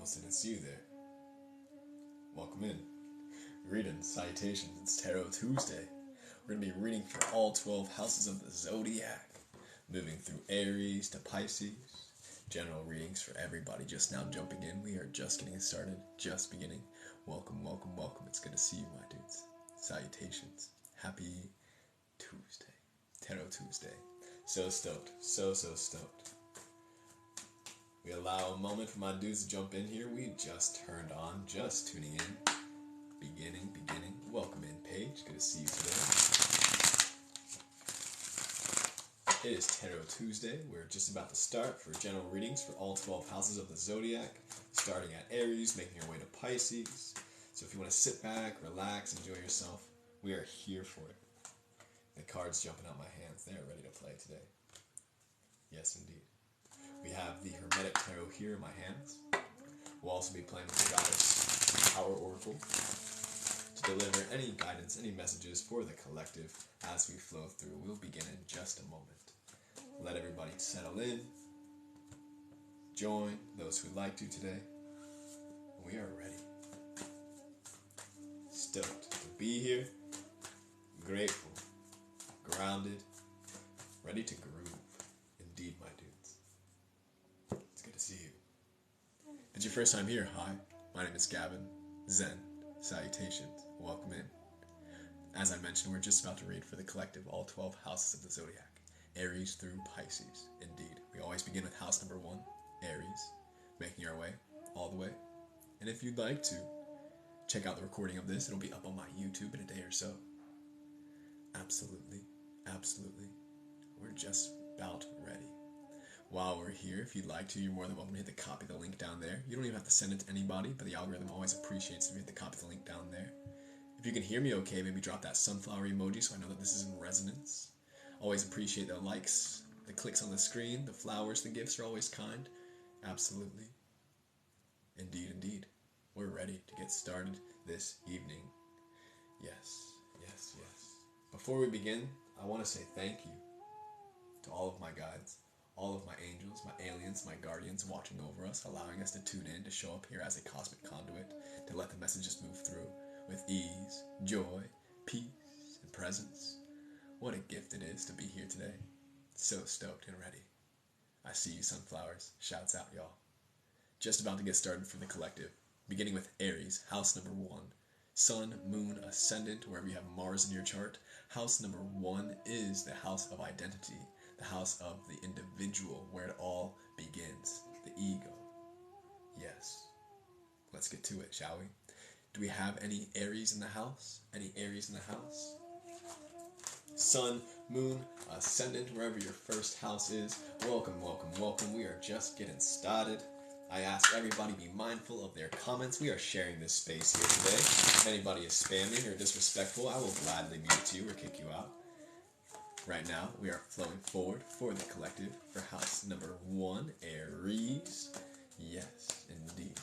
almost didn't see you there. Welcome in. Greetings, salutations, it's Tarot Tuesday. We're going to be reading for all 12 houses of the Zodiac, moving through Aries to Pisces. General readings for everybody just now jumping in. We are just getting started, just beginning. Welcome, welcome, welcome. It's good to see you, my dudes. Salutations. Happy Tuesday. Tarot Tuesday. So stoked. So stoked. We allow a moment for my dudes to jump in here. We just turned on, just tuning in. Beginning. Welcome in, Paige. Good to see you today. It is Tarot Tuesday. We're just about to start for general readings for all 12 houses of the Zodiac, starting at Aries, making your way to Pisces. So if you want to sit back, relax, enjoy yourself, we are here for it. The cards jumping out my hands. They are ready to play today. Yes, indeed. We have the Hermetic Tarot here in my hands. We'll also be playing with the Goddess Power Oracle to deliver any guidance, any messages for the collective as we flow through. We'll begin in just a moment. Let everybody settle in. Join those who'd like to today. We are ready. Stoked to be here. Grateful. Grounded. Ready to groove. Indeed, my dudes. It's good to see you. If it's your first time here, hi. My name is Gavin Zen. Salutations. Welcome in. As I mentioned, we're just about to read for the collective all 12 houses of the Zodiac. Aries through Pisces. Indeed. We always begin with house number 1, Aries, making our way all the way. And if you'd like to check out the recording of this, it'll be up on my YouTube in a day or so. Absolutely. We're just about ready. While we're here, if you'd like to, you're more than welcome to hit the copy the link down there. You don't even have to send it to anybody, but the algorithm always appreciates if you hit the copy the link down there. If you can hear me okay, maybe drop that sunflower emoji so I know that this is in resonance. Always appreciate the likes, the clicks on the screen, the flowers, the gifts are always kind. Absolutely. Indeed. We're ready to get started this evening. Yes. Before we begin, I want to say thank you to all of my guides, all of my angels, my aliens, my guardians watching over us, allowing us to tune in, to show up here as a cosmic conduit, to let the messages move through with ease, joy, peace, and presence. What a gift it is to be here today. So stoked and ready. I see you, sunflowers. Shouts out, y'all. Just about to get started for the collective, beginning with Aries, house number 1. Sun, Moon, Ascendant, wherever you have Mars in your chart. House number 1 is the house of identity, the house of the individual, where it all begins, the ego. Yes. Let's get to it, shall we? Do we have any Aries in the house? Any Aries in the house? Sun, Moon, Ascendant, wherever your first house is. Welcome. We are just getting started. I ask everybody be mindful of their comments. We are sharing this space here today. If anybody is spamming or disrespectful, I will gladly mute you or kick you out. Right now, we are flowing forward for the collective for house number 1, Aries. Yes, indeed.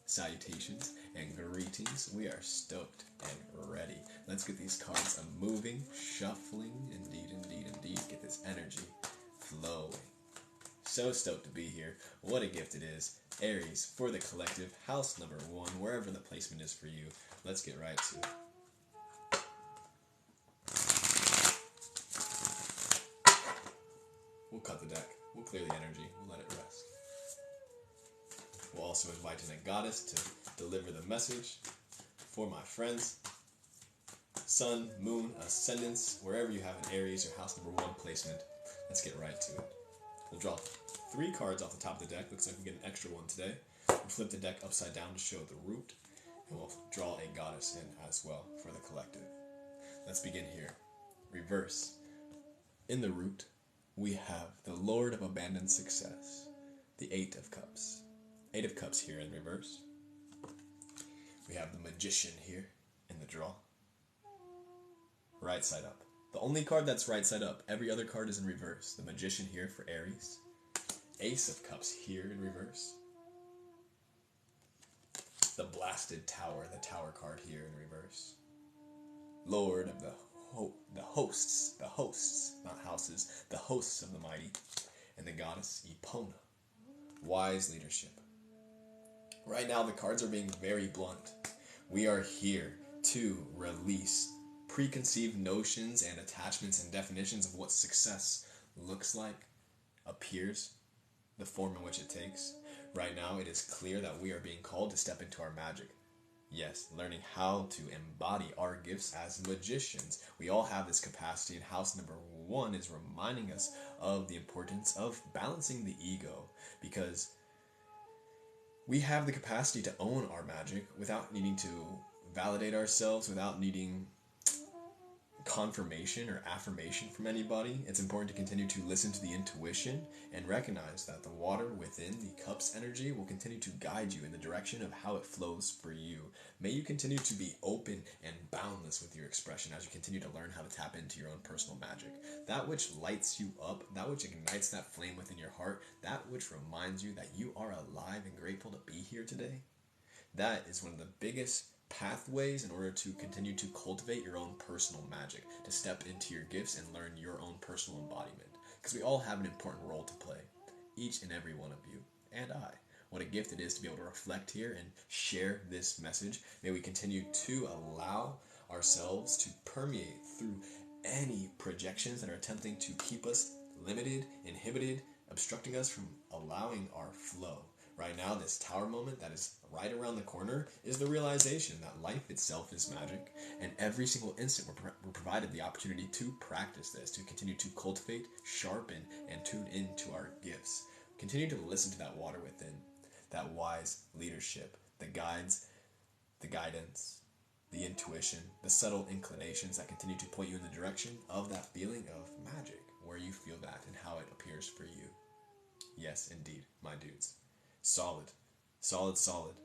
Salutations and greetings. We are stoked and ready. Let's get these cards moving, shuffling. Indeed. Get this energy flowing. So stoked to be here. What a gift it is. Aries for the collective, house number 1, wherever the placement is for you. Let's get right to it. We'll cut the deck. We'll clear the energy. We'll let it rest. We'll also invite in a goddess to deliver the message for my friends. Sun, Moon, Ascendants, wherever you have an Aries or house number 1 placement. Let's get right to it. We'll draw 3 cards off the top of the deck. Looks like we get an extra one today. We'll flip the deck upside down to show the root. And we'll draw a goddess in as well for the collective. Let's begin here. Reverse. In the root, we have the Lord of Abandoned Success, the 8 of Cups. 8 of Cups here in reverse. We have the Magician here in the draw. Right side up. The only card that's right side up. Every other card is in reverse. The Magician here for Aries. Ace of Cups here in reverse. The Blasted Tower, the Tower card here in reverse. Lord of the hosts, not houses, the hosts of the mighty. And the goddess Epona. Wise leadership. Right now, the cards are being very blunt. We are here to release preconceived notions and attachments and definitions of what success looks like, appears, the form in which it takes. Right now, it is clear that we are being called to step into our magic. Yes, learning how to embody our gifts as magicians. We all have this capacity, and house number 1 is reminding us of the importance of balancing the ego, because we have the capacity to own our magic without needing to validate ourselves, without needing confirmation or affirmation from anybody. It's important to continue to listen to the intuition and recognize that the water within the cup's energy will continue to guide you in the direction of how it flows for you. May you continue to be open and boundless with your expression as you continue to learn how to tap into your own personal magic. That which lights you up, that which ignites that flame within your heart, that which reminds you that you are alive and grateful to be here today. That is one of the biggest pathways in order to continue to cultivate your own personal magic, to step into your gifts and learn your own personal embodiment. Because we all have an important role to play, each and every one of you, and I. What a gift it is to be able to reflect here and share this message. May we continue to allow ourselves to permeate through any projections that are attempting to keep us limited, inhibited, obstructing us from allowing our flow. Right now, this tower moment that is right around the corner is the realization that life itself is magic, and every single instant we're provided the opportunity to practice this, to continue to cultivate, sharpen, and tune into our gifts. Continue to listen to that water within, that wise leadership, the guides, the guidance, the intuition, the subtle inclinations that continue to point you in the direction of that feeling of magic, where you feel that and how it appears for you. Yes, indeed, my dudes. Solid, solid, solid.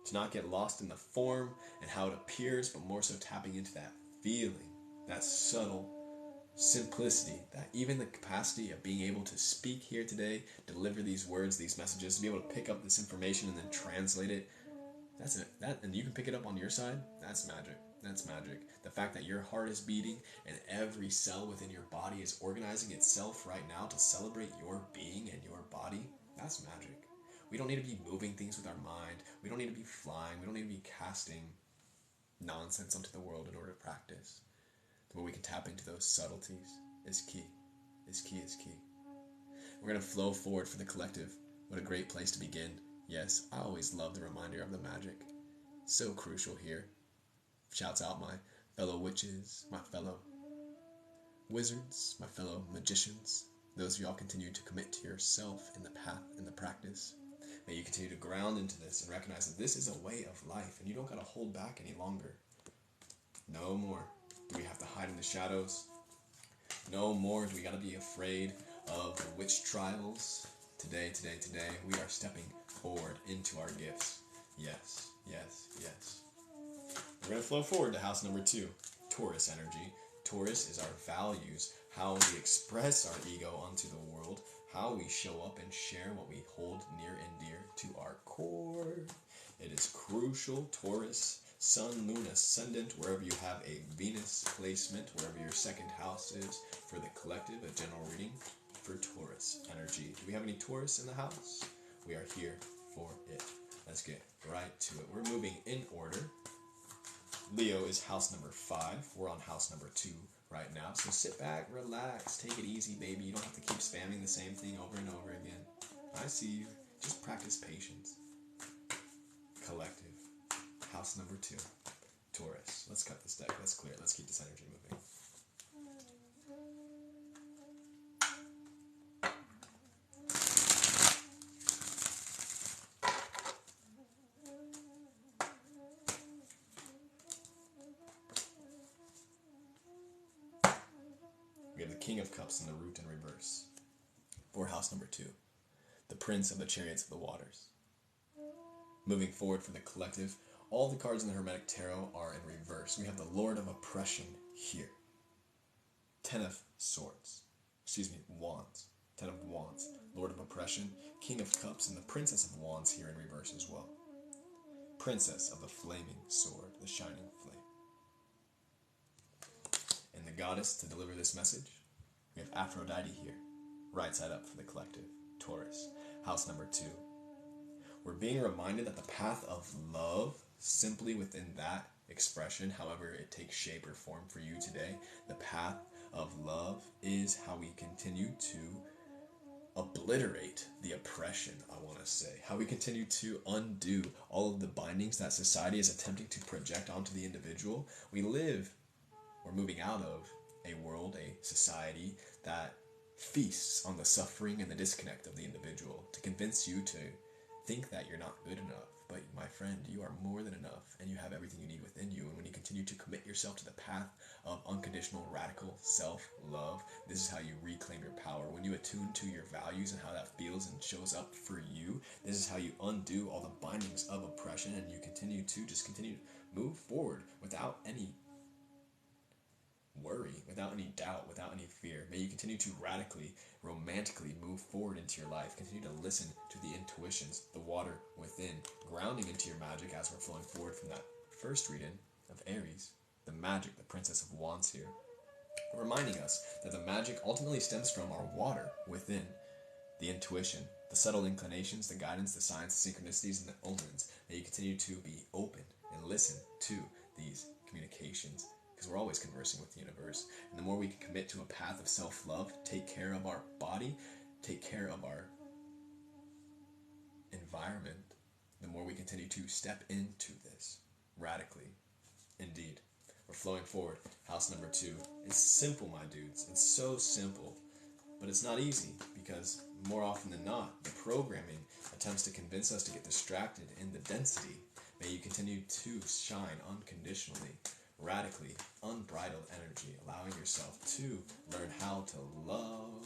To not get lost in the form and how it appears, but more so tapping into that feeling, that subtle simplicity, that even the capacity of being able to speak here today, deliver these words, these messages, to be able to pick up this information and then translate it, that's it. And you can pick it up on your side, that's magic. That's magic. The fact that your heart is beating and every cell within your body is organizing itself right now to celebrate your being and your body, that's magic. We don't need to be moving things with our mind. We don't need to be flying. We don't need to be casting nonsense onto the world in order to practice. Where we can tap into those subtleties is key. Is key, is key. We're going to flow forward for the collective. What a great place to begin. Yes, I always love the reminder of the magic. So crucial here. Shouts out my fellow witches, my fellow wizards, my fellow magicians. Those of y'all continue to commit to yourself in the path, in the practice. May you continue to ground into this and recognize that this is a way of life and you don't got to hold back any longer. No more do we have to hide in the shadows. No more do we got to be afraid of the witch trials. Today, we are stepping forward into our gifts. Yes, yes, yes. We're going to flow forward to house number 2, Taurus energy. Taurus is our values, how we express our ego onto the world, how we show up and share what we hold near and dear to our core. It is crucial, Taurus, Sun, Moon, Ascendant, wherever you have a Venus placement, wherever your second house is, for the collective, a general reading for Taurus energy. Do we have any Taurus in the house? We are here for it. Let's get right to it. We're moving in order. Leo is house number 5. We're on house number 2 right now. So sit back, relax, take it easy, baby. You don't have to keep spamming the same thing over and over again. I see you. Just practice patience. Collective. House number 2. Taurus. Let's cut this deck. Let's clear it. Let's keep this energy moving. We have the King of Cups in the root in reverse. For house number 2. The Prince of the Chariots of the Waters. Moving forward for the collective, all the cards in the Hermetic Tarot are in reverse. We have the Lord of Oppression here. 10 of Swords. Wands. 10 of Wands. Lord of Oppression, King of Cups, and the Princess of Wands here in reverse as well. Princess of the Flaming Sword, the Shining Flame. And the Goddess to deliver this message, we have Aphrodite here. Right side up for the collective. Taurus. House number 2. We're being reminded that the path of love, simply within that expression, however it takes shape or form for you today, the path of love is how we continue to obliterate the oppression, I want to say. How we continue to undo all of the bindings that society is attempting to project onto the individual. We're moving out of a world, a society that feasts on the suffering and the disconnect of the individual to convince you to think that you're not good enough. But my friend, you are more than enough, and you have everything you need within you. And when you continue to commit yourself to the path of unconditional, radical self-love, this is how you reclaim your power. When you attune to your values and how that feels and shows up for you, this is how you undo all the bindings of oppression, and you continue to move forward without any worry, without any doubt, without any fear. May you continue to radically, romantically move forward into your life. Continue to listen to the intuitions, the water within, grounding into your magic as we're flowing forward from that first reading of Aries, the magic, the Princess of Wands here, reminding us that the magic ultimately stems from our water within, the intuition, the subtle inclinations, the guidance, the signs, the synchronicities, and the omens. May you continue to be open and listen to these communications, because we're always conversing with the universe. And the more we can commit to a path of self-love, take care of our body, take care of our environment, the more we continue to step into this radically. Indeed, we're flowing forward. House number 2. It's simple, my dudes. It's so simple, but it's not easy, because more often than not, the programming attempts to convince us to get distracted in the density. May you continue to shine unconditionally, radically, unbridled energy, allowing yourself to learn how to love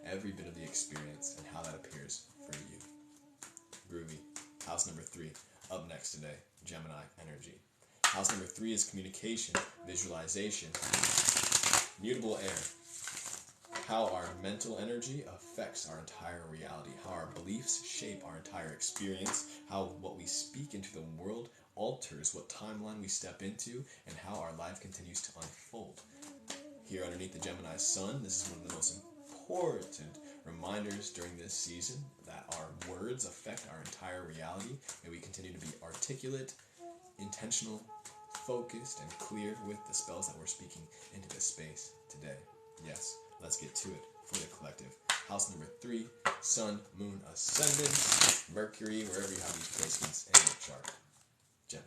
every bit of the experience and how that appears for you. Groovy. House number 3, up next today, Gemini energy. House number 3 is communication, visualization, mutable air. How our mental energy affects our entire reality, how our beliefs shape our entire experience, how what we speak into the world alters what timeline we step into, and how our life continues to unfold. Here underneath the Gemini sun, this is one of the most important reminders during this season that our words affect our entire reality. May we continue to be articulate, intentional, focused, and clear with the spells that we're speaking into this space today. Yes, let's get to it for the collective. House number 3, Sun, Moon, Ascendant, Mercury, wherever you have these placements in your chart. Gemini.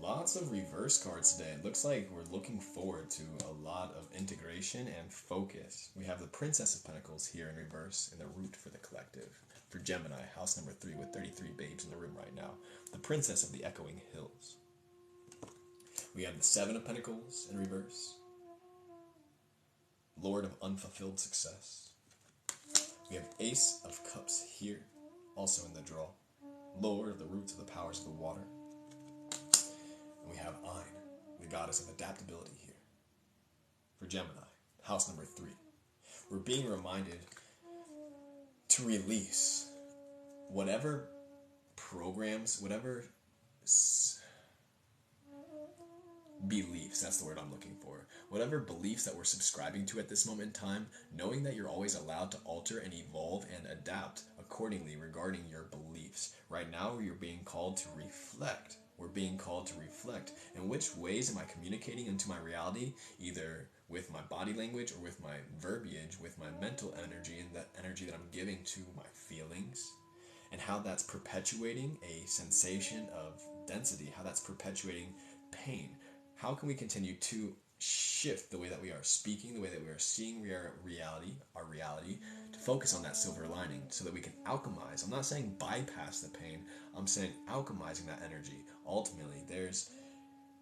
Lots of reverse cards today. It looks like we're looking forward to a lot of integration and focus. We have the Princess of Pentacles here in reverse in the root for the collective. For Gemini, house number 3 with 33 babes in the room right now. The Princess of the Echoing Hills. We have the 7 of Pentacles in reverse. Lord of Unfulfilled Success. We have Ace of Cups here, also in the draw. Lord of the Roots of the Powers of the Water. And we have Ein, the goddess of adaptability here. For Gemini, house number 3. We're being reminded to release whatever programs, whatever beliefs, that's the word I'm looking for. Whatever beliefs that we're subscribing to at this moment in time, knowing that you're always allowed to alter and evolve and adapt accordingly regarding your beliefs. Right now, you're being called to reflect. We're being called to reflect. In which ways am I communicating into my reality, either with my body language or with my verbiage, with my mental energy, and that energy that I'm giving to my feelings, and how that's perpetuating a sensation of density, how that's perpetuating pain. How can we continue to shift the way that we are speaking, the way that we are seeing our reality, to focus on that silver lining so that we can alchemize. I'm not saying bypass the pain, I'm saying alchemizing that energy. Ultimately, there's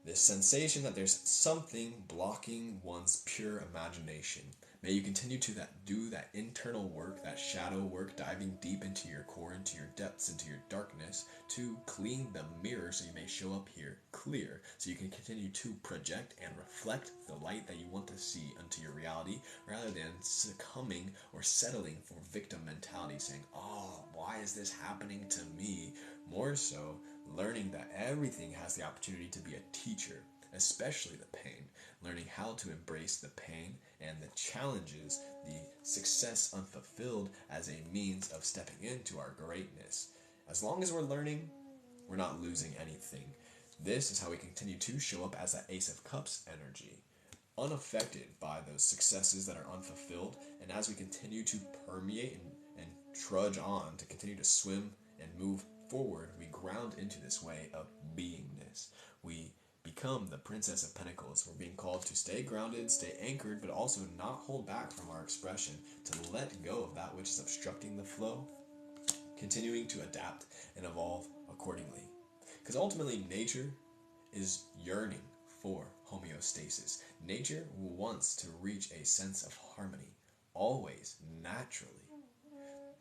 this sensation that there's something blocking one's pure imagination. May you continue to do that internal work, that shadow work, diving deep into your core, into your depths, into your darkness, to clean the mirror so you may show up here clear, so you can continue to project and reflect the light that you want to see into your reality, rather than succumbing or settling for victim mentality, saying, oh, why is this happening to me? More so, learning that everything has the opportunity to be a teacher, especially the pain. Learning how to embrace the pain and the challenges, the success unfulfilled as a means of stepping into our greatness. As long as we're learning, we're not losing anything. This is how we continue to show up as that Ace of Cups energy, unaffected by those successes that are unfulfilled. And as we continue to permeate and trudge on to continue to swim and move forward, we ground into this way of beingness. We become the Princess of Pentacles. We're being called to stay grounded, stay anchored, but also not hold back from our expression, to let go of that which is obstructing the flow, continuing to adapt and evolve accordingly. Because ultimately, nature is yearning for homeostasis. Nature wants to reach a sense of harmony, always, naturally.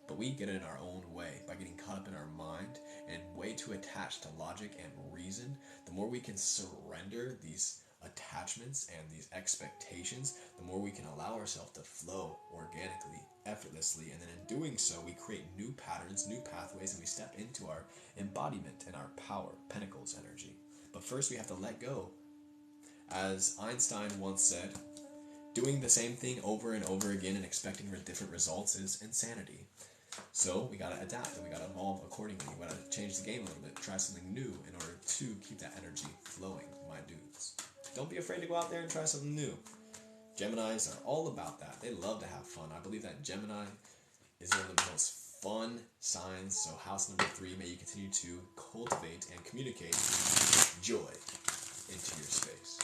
But we get in our own way by getting caught up in our mind and way too attached to logic and reason. The more we can surrender these attachments and these expectations, the more we can allow ourselves to flow organically, effortlessly, and then in doing so, we create new patterns, new pathways, and we step into our embodiment and our power, Pentacles energy. But first, we have to let go. As Einstein once said, doing the same thing over and over again and expecting for different results is insanity. So we gotta adapt and we gotta evolve accordingly. We gotta change the game a little bit, try something new in order to keep that energy flowing, my dudes. Don't be afraid to go out there and try something new. Geminis are all about that. They love to have fun. I believe that Gemini is one of the most fun signs. So house number 3, may you continue to cultivate and communicate joy into your space.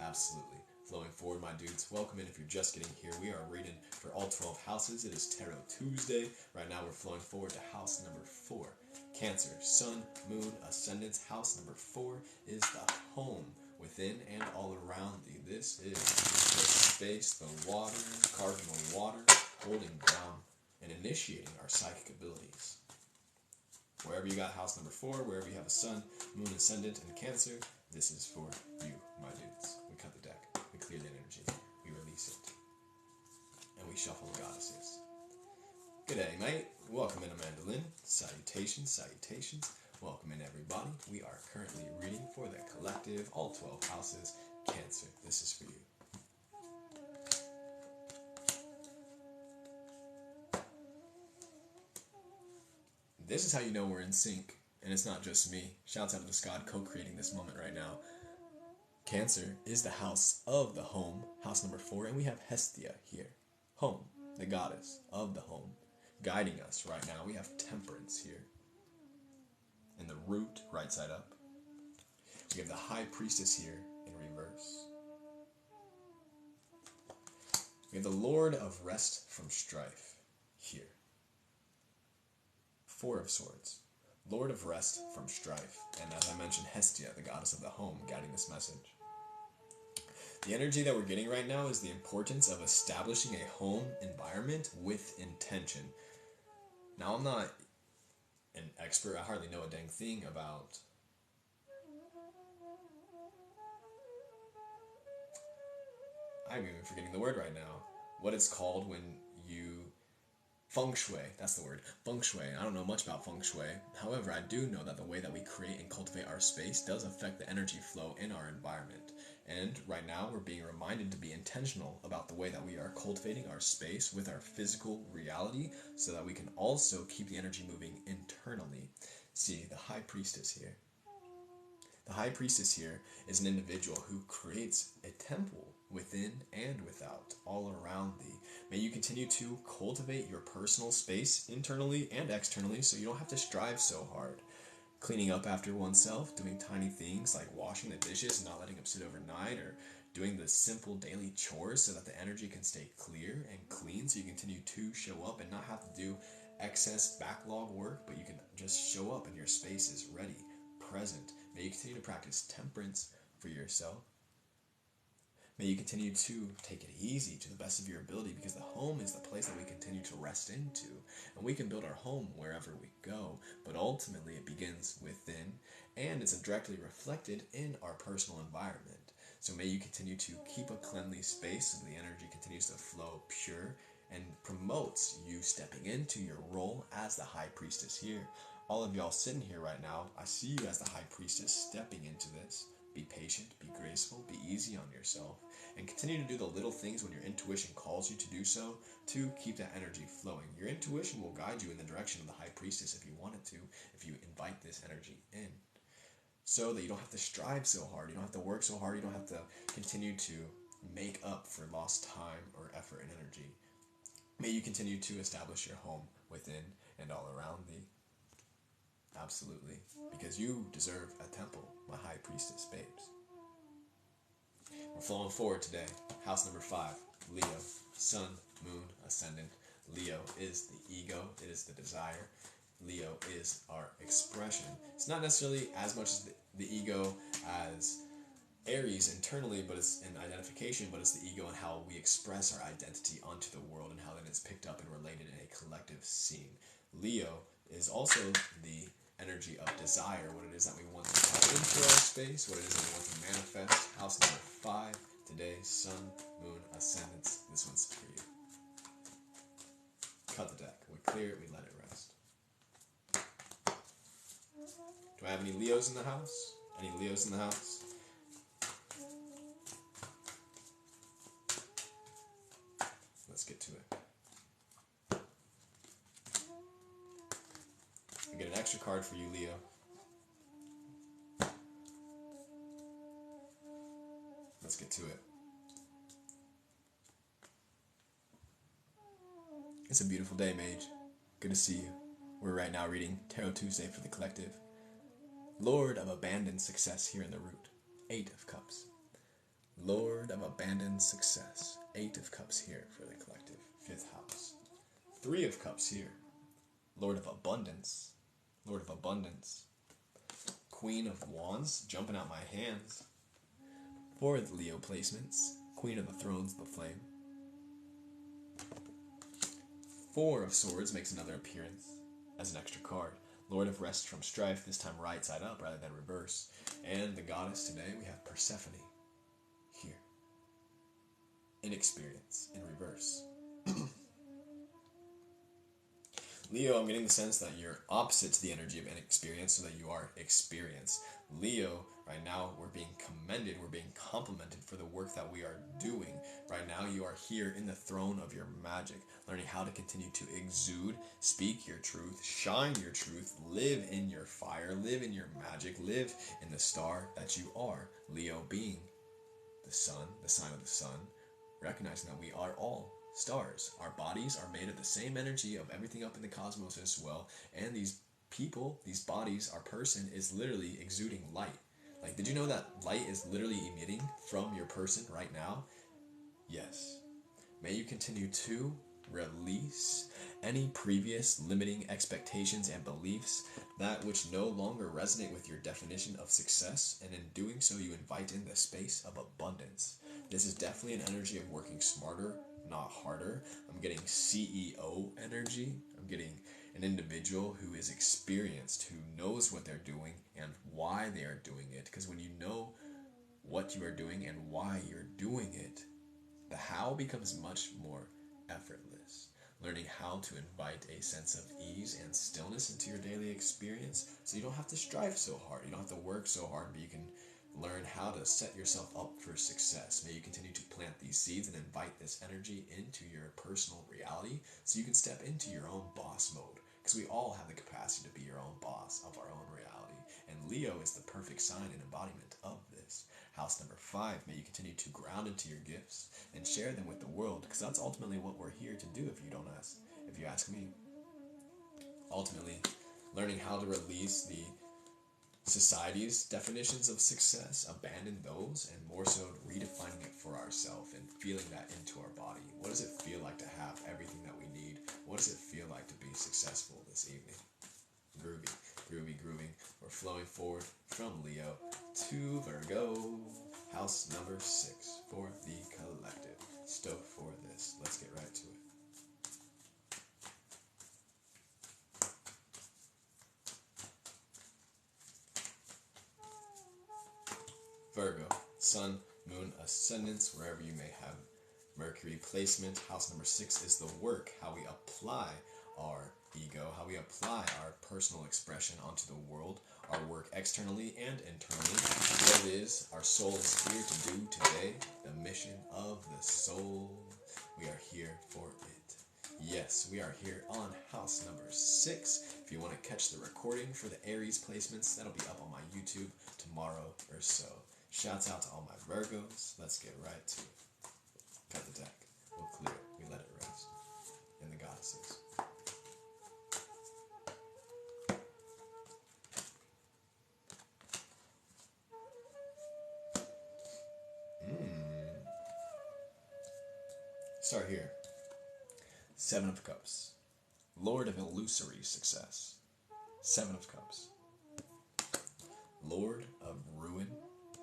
Absolutely. Flowing forward, my dudes. Welcome in if you're just getting here. We are reading for all 12 houses. It is Tarot Tuesday. Right now we're flowing forward to house number 4. Cancer, Sun, Moon, Ascendants. House number 4 is the home within and all around thee. This is the space, the water, cardinal water, holding down and initiating our psychic abilities. Wherever you got house number 4, wherever you have a Sun, Moon, Ascendant, and Cancer, this is for you, my dudes. We cut the deck. We clear the energy, we release it, and we shuffle the goddesses. G'day, mate. Welcome in, Amanda Lynn. Salutations, salutations. Welcome in, everybody. We are currently reading for the collective, all 12 houses, Cancer. This is for you. This is how you know we're in sync, and it's not just me. Shouts out to the Scott co-creating this moment right now. Cancer is the house of the home, house number 4, and we have Hestia here. Home, the goddess of the home, guiding us right now. We have Temperance here. In the root, right side up. We have the High Priestess here in reverse. We have the Lord of Rest from Strife here. 4 of Swords. Lord of Rest from Strife. And as I mentioned, Hestia, the goddess of the home, guiding this message. The energy that we're getting right now is the importance of establishing a home environment with intention. Now, I'm not an expert. I hardly know a dang thing about I'm even forgetting the word right now. What it's called when you Feng Shui, that's the word. Feng Shui. I don't know much about Feng Shui. However, I do know that the way that we create and cultivate our space does affect the energy flow in our environment. And right now, we're being reminded to be intentional about the way that we are cultivating our space with our physical reality so that we can also keep the energy moving internally. See, the High Priestess here. The High Priestess here is an individual who creates a temple within and without, all around thee. May you continue to cultivate your personal space internally and externally so you don't have to strive so hard. Cleaning up after oneself, doing tiny things like washing the dishes and not letting them sit overnight, or doing the simple daily chores so that the energy can stay clear and clean so you continue to show up and not have to do excess backlog work, but you can just show up and your space is ready, present. May you continue to practice temperance for yourself. May you continue to take it easy to the best of your ability, because the home is the place that we continue to rest into. And we can build our home wherever we go, but ultimately it begins within, and it's directly reflected in our personal environment. So may you continue to keep a cleanly space so the energy continues to flow pure and promotes you stepping into your role as the High Priestess here. All of y'all sitting here right now, I see you as the High Priestess stepping into this. Be patient, be graceful, be easy on yourself, and continue to do the little things when your intuition calls you to do so to keep that energy flowing. Your intuition will guide you in the direction of the High Priestess if you want it to, if you invite this energy in. So that you don't have to strive so hard, you don't have to work so hard, you don't have to continue to make up for lost time or effort and energy. May you continue to establish your home within and all around thee. Absolutely. Because you deserve a temple, my High Priestess babes. We're flowing forward today. House number 5, Leo. Sun, Moon, Ascendant. Leo is the ego. It is the desire. Leo is our expression. It's not necessarily as much as the ego as Aries internally, but it's an identification, but it's the ego and how we express our identity onto the world and how then it's picked up and related in a collective scene. Leo is also the energy of desire, what it is that we want to come into our space, what it is that we want to manifest. House number 5 today, Sun, Moon, Ascendants. This one's for you. Cut the deck. We clear it, we let it rest. Do I have any Leos in the house? Any Leos in the house? Let's get to it. I get an extra card for you, Leo. Let's get to it. It's a beautiful day, Mage. Good to see you. We're right now reading Tarot Tuesday for the collective. Lord of abandoned success here in the root. 8 of Cups. Lord of abandoned success. 8 of Cups here for the collective. 5th house. 3 of Cups here. Lord of abundance. Lord of abundance. Queen of Wands jumping out my hands. 4 of the Leo placements. Queen of the Thrones, the Flame. 4 of Swords makes another appearance as an extra card. Lord of Rest from Strife, this time right side up rather than reverse. And the goddess today, we have Persephone here. Inexperience in reverse. Leo, I'm getting the sense that you're opposite to the energy of inexperience, so that you are experienced. Leo, right now, we're being commended, we're being complimented for the work that we are doing. Right now, you are here in the throne of your magic, learning how to continue to exude, speak your truth, shine your truth, live in your fire, live in your magic, live in the star that you are. Leo being the sun, the sign of the sun, recognizing that we are all stars. Our bodies are made of the same energy of everything up in the cosmos as well, and these people, these bodies, our person is literally exuding light. Like, did you know that light is literally emitting from your person right now? Yes. May you continue to release any previous limiting expectations and beliefs, that which no longer resonate with your definition of success, and in doing so you invite in the space of abundance. This is definitely an energy of working smarter, not harder. I'm getting CEO energy. I'm getting an individual who is experienced, who knows what they're doing and why they are doing it. Because when you know what you are doing and why you're doing it, the how becomes much more effortless. Learning how to invite a sense of ease and stillness into your daily experience, so you don't have to strive so hard, you don't have to work so hard, but you can learn how to set yourself up for success. May you continue to plant these seeds and invite this energy into your personal reality, so you can step into your own boss mode, because we all have the capacity to be your own boss of our own reality, and Leo is the perfect sign and embodiment of this. House number 5, may you continue to ground into your gifts and share them with the world, because that's ultimately what we're here to do. If you ask me, ultimately learning how to release the society's definitions of success, abandon those, and more so redefining it for ourselves and feeling that into our body. What does it feel like to have everything that we need? What does it feel like to be successful this evening? Groovy, grooving. We're flowing forward from Leo to Virgo. House number 6 for the collective. Stoked for this. Let's get right to it. Virgo, Sun, Moon, Ascendants, wherever you may have Mercury placement. House number 6 is the work, how we apply our ego, how we apply our personal expression onto the world, our work externally and internally. What it is our soul is here to do today, the mission of the soul. We are here for it. Yes, we are here on house number 6. If you want to catch the recording for the Aries placements, that'll be up on my YouTube tomorrow or so. Shouts out to all my Virgos. Let's get right to it. Cut the deck. We'll clear it. We let it rest. And the goddesses. Start here. 7 of Cups. Lord of illusory success. 7 of Cups. Lord of ruin,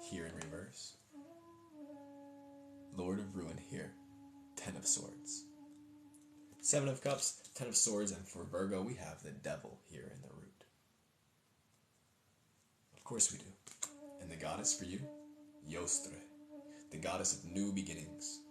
here in reverse. Lord of ruin here. 10 of Swords. 7 of Cups, 10 of Swords, and for Virgo we have the Devil here in the root. Of course we do. And the goddess for you? Yostre, the goddess of new beginnings.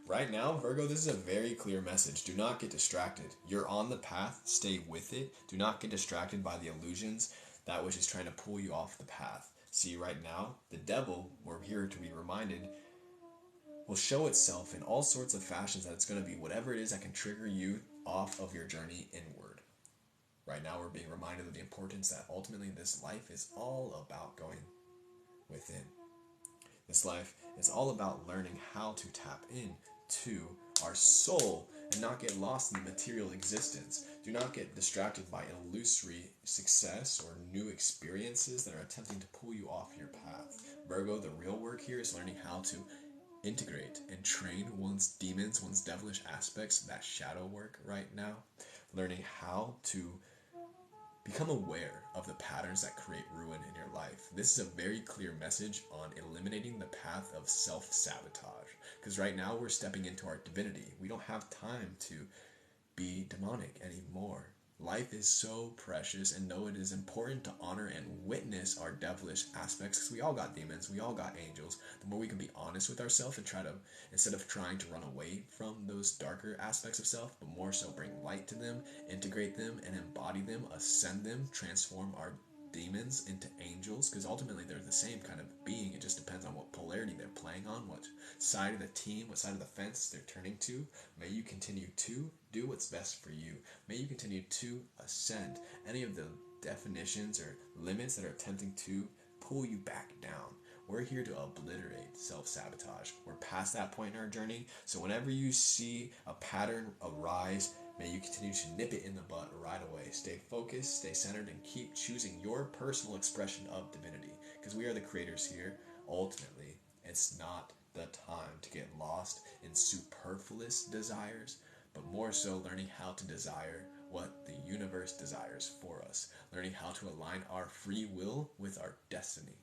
Right now, Virgo, this is a very clear message. Do not get distracted. You're on the path. Stay with it. Do not get distracted by the illusions, that which is trying to pull you off the path. See, right now, the devil, we're here to be reminded, will show itself in all sorts of fashions that it's going to be whatever it is that can trigger you off of your journey inward. Right now, we're being reminded of the importance that ultimately this life is all about going within. This life is all about learning how to tap in to our soul and not get lost in the material existence. Do not get distracted by illusory success or new experiences that are attempting to pull you off your path. Virgo, the real work here is learning how to integrate and train one's demons, one's devilish aspects, that shadow work right now. Learning how to become aware of the patterns that create ruin in your life. This is a very clear message on eliminating the path of self-sabotage. Because right now we're stepping into our divinity. We don't have time to be demonic anymore. Life is so precious, and though it is important to honor and witness our devilish aspects, because we all got demons, we all got angels, the more we can be honest with ourselves and try to, instead of trying to run away from those darker aspects of self, but more so bring light to them, integrate them, and embody them, ascend them, transform our demons into angels, because ultimately they're the same kind of being. It just depends on what polarity they're playing on, what side of the team, what side of the fence they're turning to. May you continue to do what's best for you. May you continue to ascend any of the definitions or limits that are attempting to pull you back down. We're here to obliterate self-sabotage. We're past that point in our journey, so whenever you see a pattern arise, may you continue to nip it in the bud right away. Stay focused, stay centered, and keep choosing your personal expression of divinity, because we are the creators here. Ultimately, it's not the time to get lost in superfluous desires, but more so learning how to desire what the universe desires for us, learning how to align our free will with our destiny.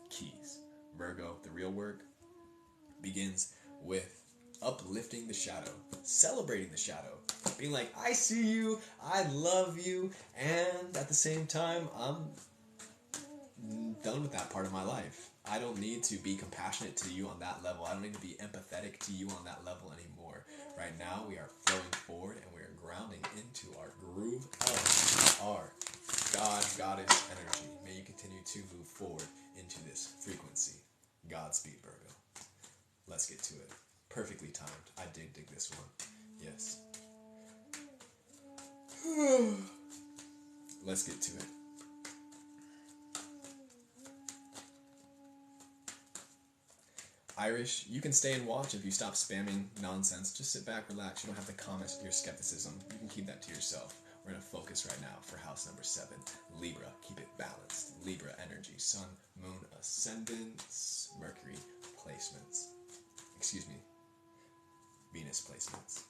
Keys. Virgo, the real work begins with uplifting the shadow, celebrating the shadow, being like, I see you, I love you, and at the same time, I'm done with that part of my life. I don't need to be compassionate to you on that level. I don't need to be empathetic to you on that level anymore. Right now, we are flowing forward and we are grounding into our groove of our God, Goddess energy. May you continue to move forward into this frequency. Godspeed, Virgo. Let's get to it. Perfectly timed. I dig this one. Yes. Let's get to it. Irish, you can stay and watch if you stop spamming nonsense. Just sit back, relax. You don't have to comment your skepticism. You can keep that to yourself. We're going to focus right now for house number 7. Libra, keep it balanced. Libra energy, Sun, Moon, Ascendants, Mercury placements. Excuse me, Venus placements.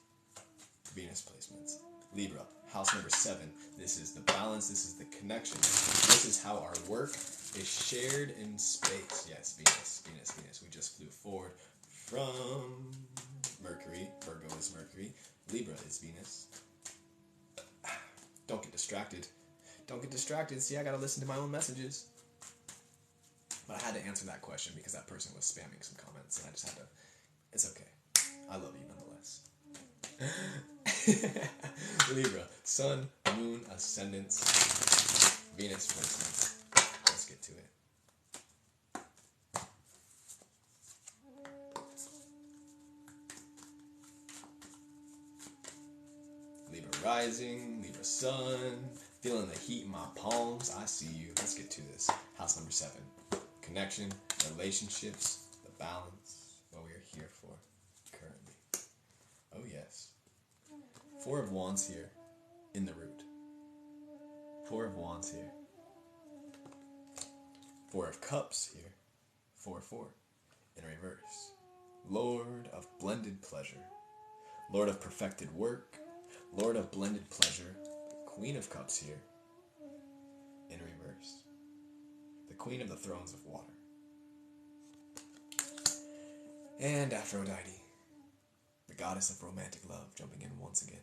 Venus placements. Libra, house number 7. This is the balance, this is the connection. This is how our work is shared in space. Yes, Venus, Venus, Venus. We just flew forward from Mercury. Virgo is Mercury. Libra is Venus. Don't get distracted. Don't get distracted. See, I gotta listen to my own messages. But I had to answer that question because that person was spamming some comments, and I just had to. It's okay. I love you nonetheless. Libra, Sun, Moon, Ascendants, Venus placements. Let's get to it. Libra rising, Libra sun, feeling the heat in my palms. I see you. Let's get to this. House number 7. Connection, relationships, the balance, what we are here for currently. Oh yes. 4 of Wands here in the root. 4 of Wands here. 4 of Cups here. 4-4 in reverse. Lord of blended pleasure. Lord of perfected work. Lord of blended pleasure. Queen of Cups here in reverse. The Queen of the Thrones of Water. And Aphrodite, the goddess of romantic love, jumping in once again.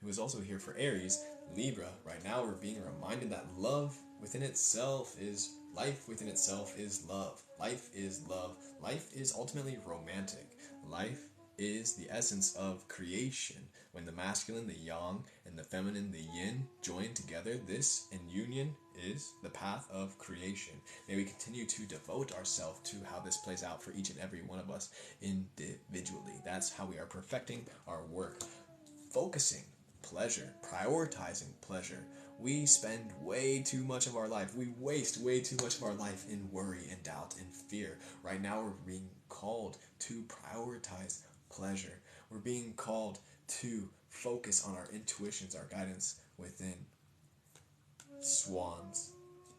Who is also here for Aries, Libra. Right now we're being reminded that love within itself is life within itself is love. Life is love. Life is ultimately romantic. Life is the essence of creation. When the masculine, the yang, and the feminine, the yin, join together, this in union is the path of creation. May we continue to devote ourselves to how this plays out for each and every one of us individually. That's how we are perfecting our work. Focusing pleasure, prioritizing pleasure. We spend way too much of our life, we waste way too much of our life in worry and doubt and fear. Right now we're being called to prioritize pleasure. We're being called to focus on our intuitions, our guidance within. Swans.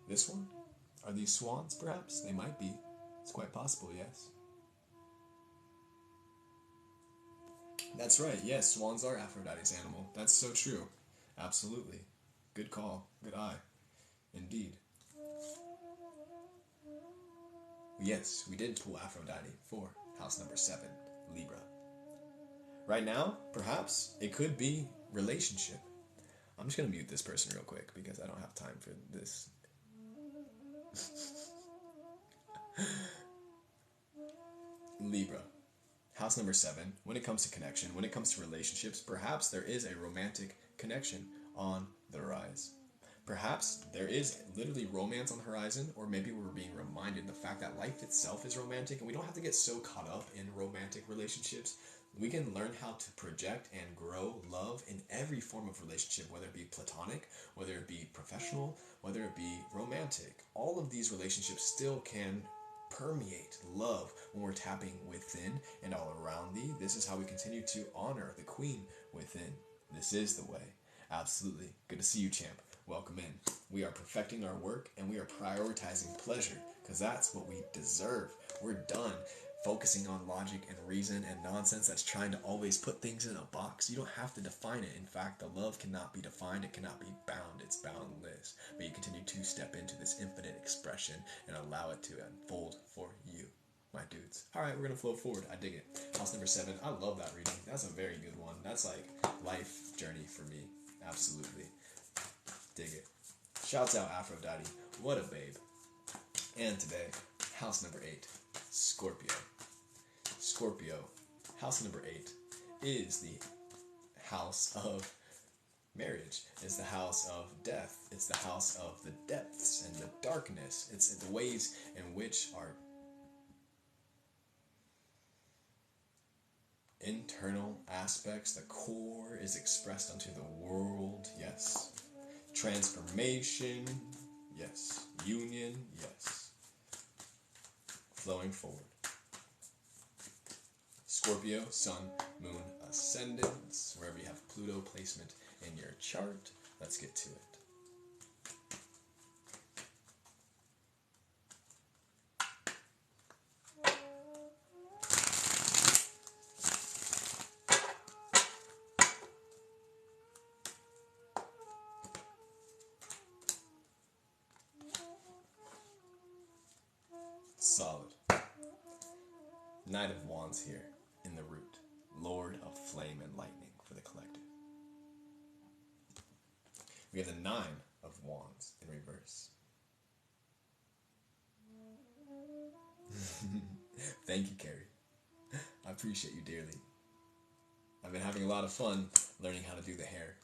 This one? Are these swans, perhaps? They might be. It's quite possible, yes. That's right, yes, swans are Aphrodite's animal. That's so true. Absolutely. Good call. Good eye. Indeed. Yes, we did pull Aphrodite for house number 7, Libra. Right now, perhaps, it could be relationship. I'm just going to mute this person real quick because I don't have time for this. Libra. House number 7, when it comes to connection, when it comes to relationships, perhaps there is a romantic connection on the rise. Perhaps there is literally romance on the horizon, or maybe we're being reminded the fact that life itself is romantic, and we don't have to get so caught up in romantic relationships. We can learn how to project and grow love in every form of relationship, whether it be platonic, whether it be professional, whether it be romantic. All of these relationships still can permeate love when we're tapping within and all around thee. This is how we continue to honor the queen within. This is the way. Absolutely. Good to see you, champ. Welcome in. We are perfecting our work and we are prioritizing pleasure because that's what we deserve. We're done focusing on logic and reason and nonsense that's trying to always put things in a box. You don't have to define it. In fact, the love cannot be defined. It cannot be bound. It's boundless. But you continue to step into this infinite expression and allow it to unfold for you, my dudes. All right, we're going to flow forward. I dig it. House number 7. I love that reading. That's a very good one. That's like life journey for me. Absolutely. Dig it. Shouts out Aphrodite. What a babe. And today, house number 8, Scorpio. Scorpio, house number 8, is the house of marriage. It's the house of death. It's the house of the depths and the darkness. It's the ways in which our internal aspects, the core, is expressed unto the world. Yes. Transformation. Yes. Union. Yes. Flowing forward. Scorpio, Sun, Moon, Ascendants, wherever you have Pluto placement in your chart. Let's get to it. Solid. Knight of Wands here in the root. Lord of Flame and Lightning for the collective. We have the Nine of Wands in reverse. Thank you, Carrie. I appreciate you dearly. I've been having a lot of fun learning how to do the hair.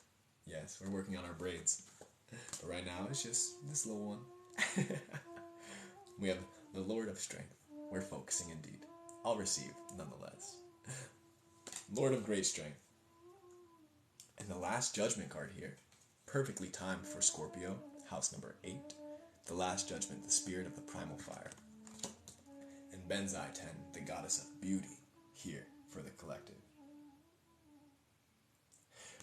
Yes, we're working on our braids. But right now, it's just this little one. We have the Lord of Strength. We're focusing indeed. I'll receive, nonetheless. Lord of Great Strength. And the Last Judgment card here. Perfectly timed for Scorpio, house number 8. The Last Judgment, the spirit of the primal fire. And Benzai 10, the goddess of beauty, here for the collective.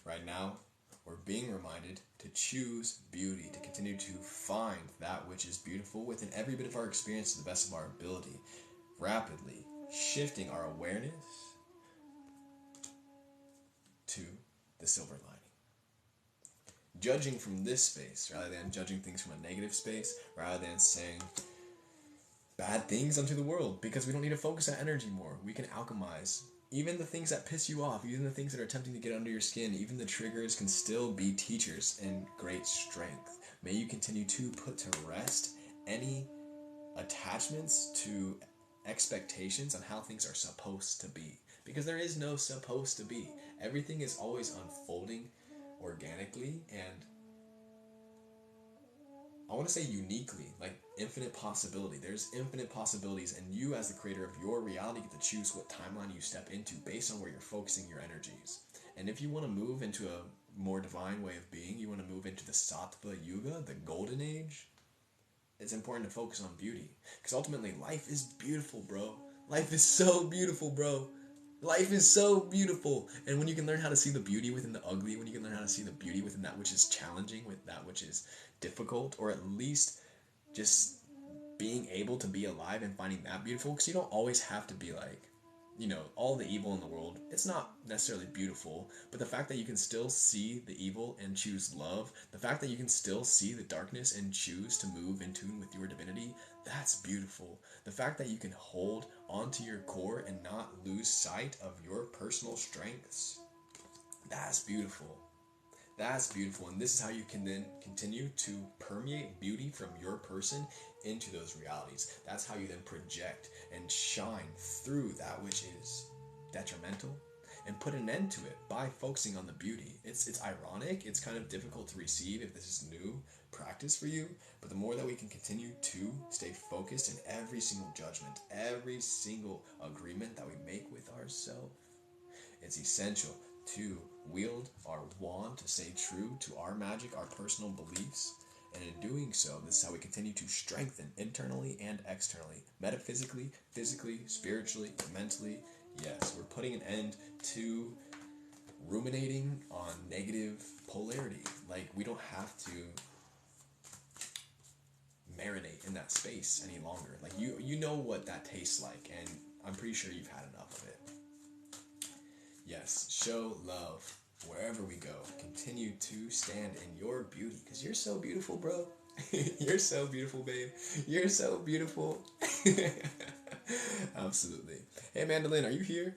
Right now, we're being reminded to choose beauty, to continue to find that which is beautiful within every bit of our experience to the best of our ability, rapidly shifting our awareness to the silver lining. Judging from this space, rather than judging things from a negative space, rather than saying bad things unto the world, because we don't need to focus that energy more. We can alchemize. Even the things that piss you off, even the things that are attempting to get under your skin, even the triggers can still be teachers in great strength. May you continue to put to rest any attachments to expectations on how things are supposed to be. Because there is no supposed to be. Everything is always unfolding organically and I want to say uniquely, like infinite possibility. There's infinite possibilities, and you as the creator of your reality get to choose what timeline you step into based on where you're focusing your energies. And if you want to move into a more divine way of being, you want to move into the Sattva Yuga, the golden age, it's important to focus on beauty. Because ultimately, life is beautiful, bro. Life is so beautiful, bro. Life is so beautiful. And when you can learn how to see the beauty within the ugly, when you can learn how to see the beauty within that which is challenging, with that which is difficult, or at least just being able to be alive and finding that beautiful, because you don't always have to be like, you know, all the evil in the world. It's not necessarily beautiful, but the fact that you can still see the evil and choose love, the fact that you can still see the darkness and choose to move in tune with your divinity, that's beautiful. The fact that you can hold onto your core and not lose sight of your personal strengths, that's beautiful. That's beautiful, and this is how you can then continue to permeate beauty from your person into those realities. That's how you then project and shine through that which is detrimental and put an end to it by focusing on the beauty. It's ironic, it's kind of difficult to receive if this is new practice for you, but the more that we can continue to stay focused in every single judgment, every single agreement that we make with ourselves, it's essential to wield our wand to stay true to our magic, our personal beliefs, and in doing so, this is how we continue to strengthen internally and externally, metaphysically, physically, spiritually, mentally. Yes, we're putting an end to ruminating on negative polarity. Like, we don't have to marinate in that space any longer. Like, you know what that tastes like, and I'm pretty sure you've had enough of it. Yes, show love wherever we go. Continue to stand in your beauty, because you're so beautiful, bro. You're so beautiful, babe. You're so beautiful. Absolutely. Hey, Mandolin, are you here?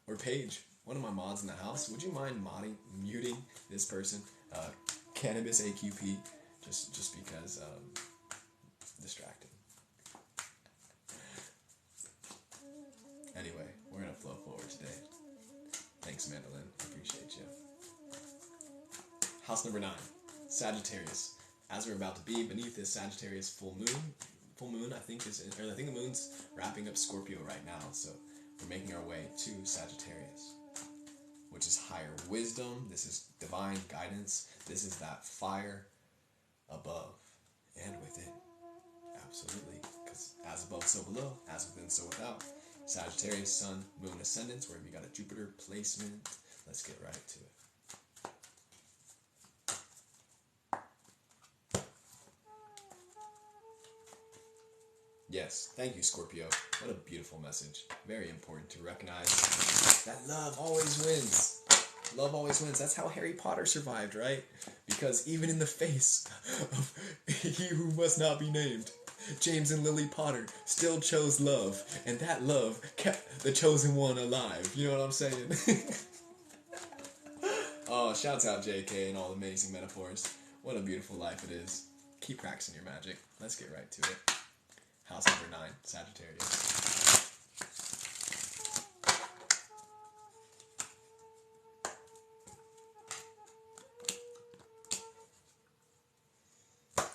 Or Paige, one of my mods in the house, would you mind muting this person? Cannabis AQP, just because distracting. Anyway, we're gonna flow forward today. Thanks, Mandolin. Appreciate you. House number 9, Sagittarius. As we're about to be beneath this Sagittarius full moon, I think the moon's wrapping up Scorpio right now, so we're making our way to Sagittarius, which is higher wisdom. This is divine guidance. This is that fire above and within. Absolutely, because as above, so below, as within, so without. Sagittarius, Sun, Moon, Ascendants, wherever you got a Jupiter placement. Let's get right to it. Yes, thank you, Scorpio. What a beautiful message. Very important to recognize that love always wins. Love always wins. That's how Harry Potter survived, right? Because even in the face of he who must not be named, James and Lily Potter still chose love, and that love kept the chosen one alive. You know what I'm saying? Oh, shouts out JK and all the amazing metaphors. What a beautiful life it is. Keep practicing your magic. Let's get right to it. House number 9, Sagittarius.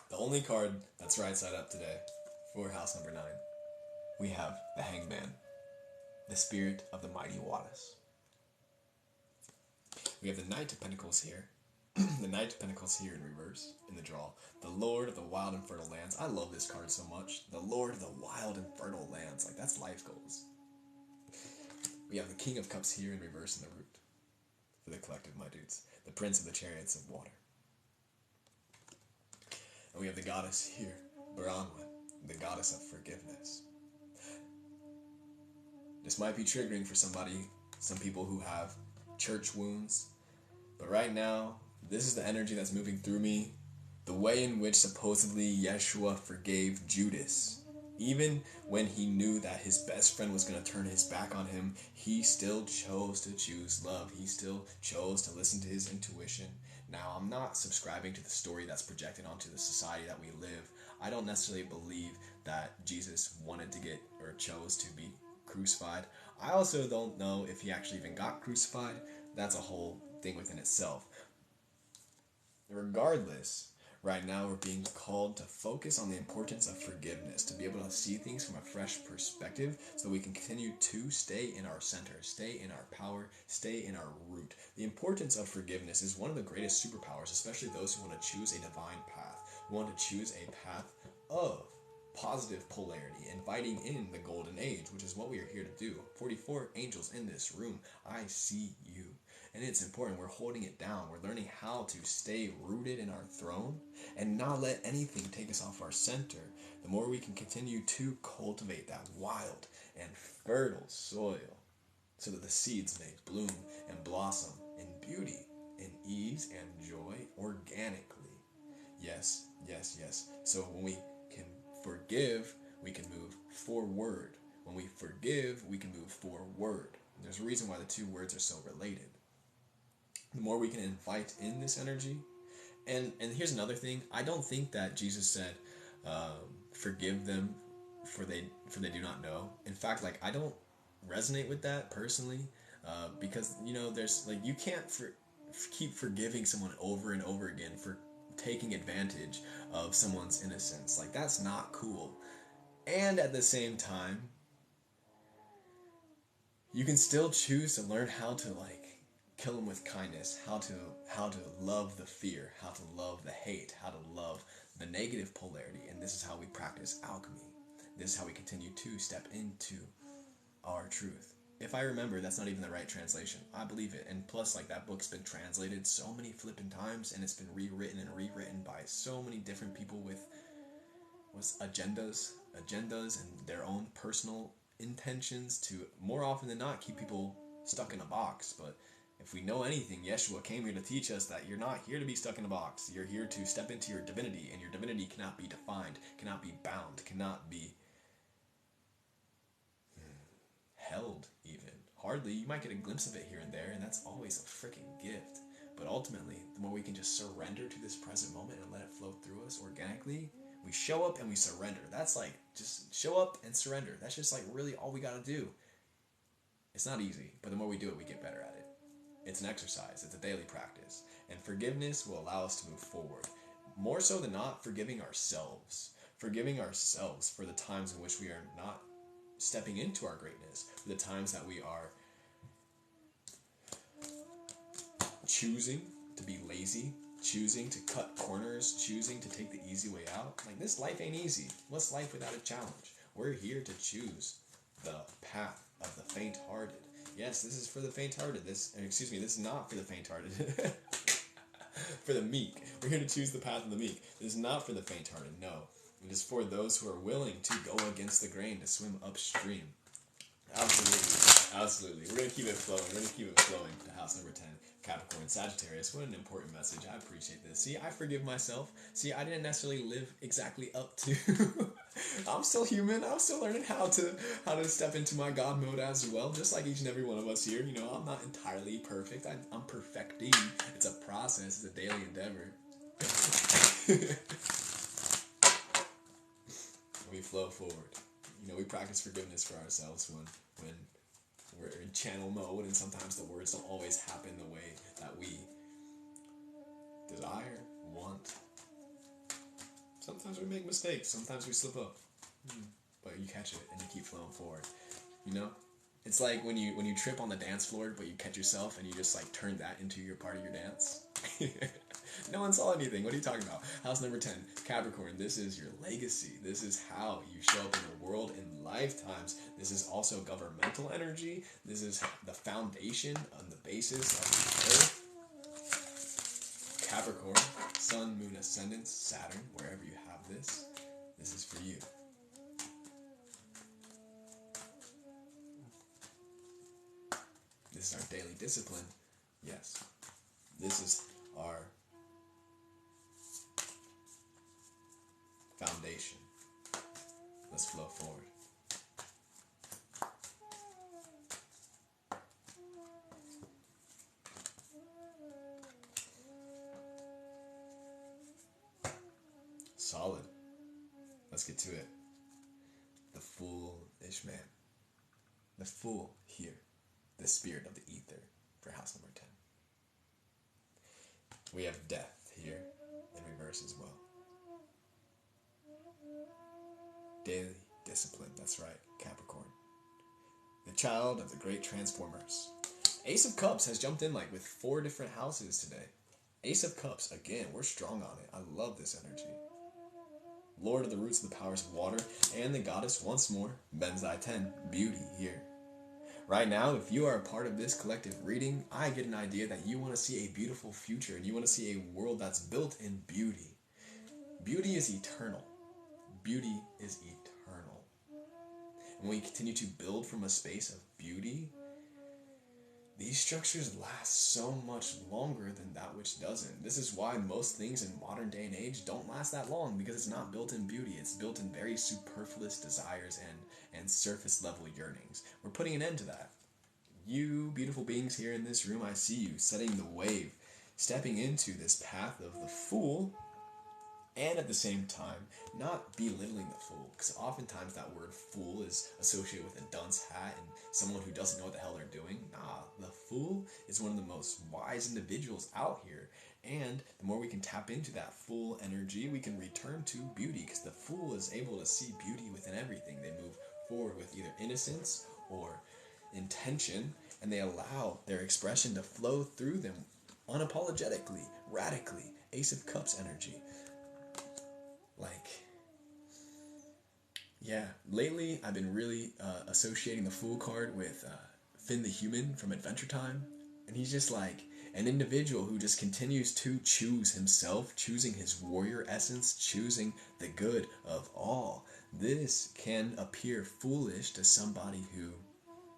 The only card that's right side up today for house number 9, we have the Hangman, the spirit of the mighty Wattis. We have the Knight of Pentacles here. The Knight of Pentacles here in reverse, in the draw. The Lord of the Wild and Fertile Lands. I love this card so much. The Lord of the Wild and Fertile Lands. Like, that's life goals. We have the King of Cups here in reverse in the root. For the collective, my dudes. The Prince of the Chariots of Water. And we have the Goddess here, Bronwyn, the Goddess of Forgiveness. This might be triggering for somebody, some people who have church wounds. But right now, this is the energy that's moving through me. The way in which supposedly Yeshua forgave Judas. Even when he knew that his best friend was going to turn his back on him, he still chose to choose love. He still chose to listen to his intuition. Now, I'm not subscribing to the story that's projected onto the society that we live. I don't necessarily believe that Jesus wanted to get or chose to be crucified. I also don't know if he actually even got crucified. That's a whole thing within itself. Regardless, right now we're being called to focus on the importance of forgiveness, to be able to see things from a fresh perspective so we can continue to stay in our center, stay in our power, stay in our root. The importance of forgiveness is one of the greatest superpowers, especially those who want to choose a divine path, who want to choose a path of positive polarity, inviting in the golden age, which is what we are here to do. 44 angels in this room. I see you. And it's important. We're holding it down. We're learning how to stay rooted in our throne and not let anything take us off our center. The more we can continue to cultivate that wild and fertile soil so that the seeds may bloom and blossom in beauty, in ease and joy organically. Yes, yes, yes. So when we can forgive, we can move forward. When we forgive, we can move forward. And there's a reason why the two words are so related. The more we can invite in this energy, and here's another thing. I don't think that Jesus said, "Forgive them, for they do not know." In fact, like, I don't resonate with that personally, because there's like, you can't keep forgiving someone over and over again for taking advantage of someone's innocence. Like, that's not cool. And at the same time, you can still choose to learn how to kill them with kindness, how to love the fear, how to love the hate, how to love the negative polarity. And this is how we practice alchemy. This is how we continue to step into our truth. If I remember, that's not even the right translation. I believe it. And plus, like, that book's been translated so many flipping times, and it's been rewritten by so many different people with agendas and their own personal intentions to, more often than not, keep people stuck in a box. But if we know anything, Yeshua came here to teach us that you're not here to be stuck in a box. You're here to step into your divinity, and your divinity cannot be defined, cannot be bound, cannot be held even. Hardly. You might get a glimpse of it here and there, and that's always a freaking gift. But ultimately, the more we can just surrender to this present moment and let it flow through us organically, we show up and we surrender. That's like, just show up and surrender. That's just like really all we gotta do. It's not easy, but the more we do it, we get better at it. It's an exercise. It's a daily practice. And forgiveness will allow us to move forward. More so than not, forgiving ourselves. Forgiving ourselves for the times in which we are not stepping into our greatness. For the times that we are choosing to be lazy, choosing to cut corners, choosing to take the easy way out. Like, this life ain't easy. What's life without a challenge? We're here to choose the path of the faint-hearted. Yes, this is for the faint-hearted. This is not for the faint-hearted. For the meek. We're here to choose the path of the meek. This is not for the faint-hearted, no. It is for those who are willing to go against the grain, to swim upstream. Absolutely. Absolutely. We're going to keep it flowing. We're going to keep it flowing to house number 10, Capricorn, Sagittarius. What an important message. I appreciate this. See, I forgive myself. See, I didn't necessarily live exactly up to I'm still human. I'm still learning how to step into my God mode as well, just like each and every one of us here. You know, I'm not entirely perfect. I'm perfecting. It's a process. It's a daily endeavor. We flow forward. You know, we practice forgiveness for ourselves when we're in channel mode, and sometimes the words don't always happen the way that we desire, want. Sometimes we make mistakes. Sometimes we slip up. But you catch it and you keep flowing forward. You know? It's like when you trip on the dance floor, but you catch yourself and you just like turn that into your part of your dance. No one saw anything. What are you talking about? House number 10, Capricorn. This is your legacy. This is how you show up in the world in lifetimes. This is also governmental energy. This is the foundation on the basis of the earth. Capricorn, Sun, Moon, Ascendant, Saturn, wherever you have this is for you. This is our daily discipline. Yes. This is our foundation. Let's flow forward. Solid. Let's get to it. The foolish man. The fool here. The spirit of the ether for house number 10. We have death here in reverse as well. Daily discipline, that's right, Capricorn. The child of the great transformers. Ace of Cups has jumped in like with 4 different houses today. Ace of Cups, again, we're strong on it. I love this energy. Lord of the roots of the powers of water, and the goddess once more, Benzai 10, beauty here. Right now, if you are a part of this collective reading, I get an idea that you want to see a beautiful future and you want to see a world that's built in beauty. Beauty is eternal. Beauty is eternal. And when we continue to build from a space of beauty, these structures last so much longer than that which doesn't. This is why most things in modern day and age don't last that long, because it's not built in beauty. It's built in very superfluous desires and surface level yearnings. We're putting an end to that. You beautiful beings here in this room, I see you setting the wave, stepping into this path of the fool, and at the same time, not belittling the fool, because oftentimes that word fool is associated with a dunce hat and someone who doesn't know what the hell they're doing. Nah, the fool is one of the most wise individuals out here, and the more we can tap into that fool energy, we can return to beauty, because the fool is able to see beauty within everything. They move forward with either innocence or intention, and they allow their expression to flow through them unapologetically, radically. Ace of Cups energy. Lately I've been really associating the Fool card with Finn the Human from Adventure Time. And he's just like an individual who just continues to choose himself, choosing his warrior essence, choosing the good of all. This can appear foolish to somebody who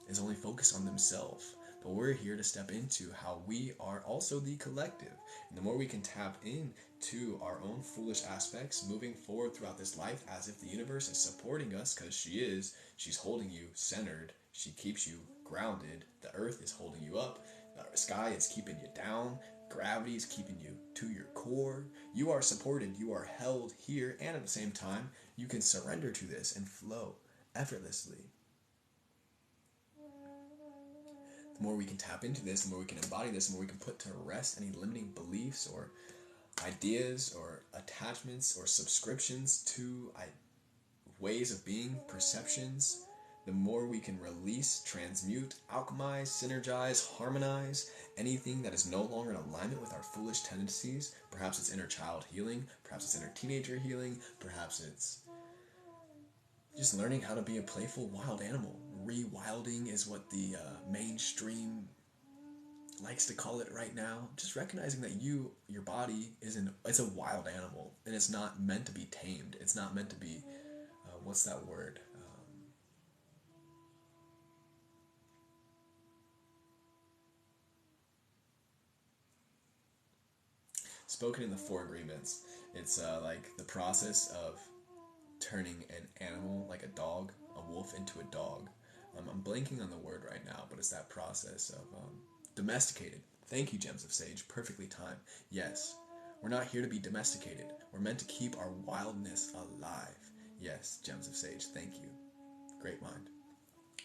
is only focused on themselves. But we're here to step into how we are also the collective. And the more we can tap into our own foolish aspects, moving forward throughout this life as if the universe is supporting us, because she's holding you centered, she keeps you grounded, the earth is holding you up, the sky is keeping you down, gravity is keeping you to your core. You are supported, you are held here, and at the same time, you can surrender to this and flow effortlessly. The more we can tap into this, the more we can embody this, the more we can put to rest any limiting beliefs or ideas or attachments or subscriptions to ways of being, perceptions, the more we can release, transmute, alchemize, synergize, harmonize anything that is no longer in alignment with our foolish tendencies. Perhaps it's inner child healing, perhaps it's inner teenager healing, perhaps it's just learning how to be a playful wild animal. Rewilding is what the mainstream likes to call it right now. Just recognizing that your body it's a wild animal, and it's not meant to be tamed. It's not meant to be, what's that word? Spoken in the Four Agreements. It's like the process of turning an animal like a dog, a wolf into a dog. I'm blanking on the word right now, but it's that process of domesticated. Thank you, Gems of Sage. Perfectly timed. Yes, we're not here to be domesticated. We're meant to keep our wildness alive. Yes, Gems of Sage. Thank you. Great mind.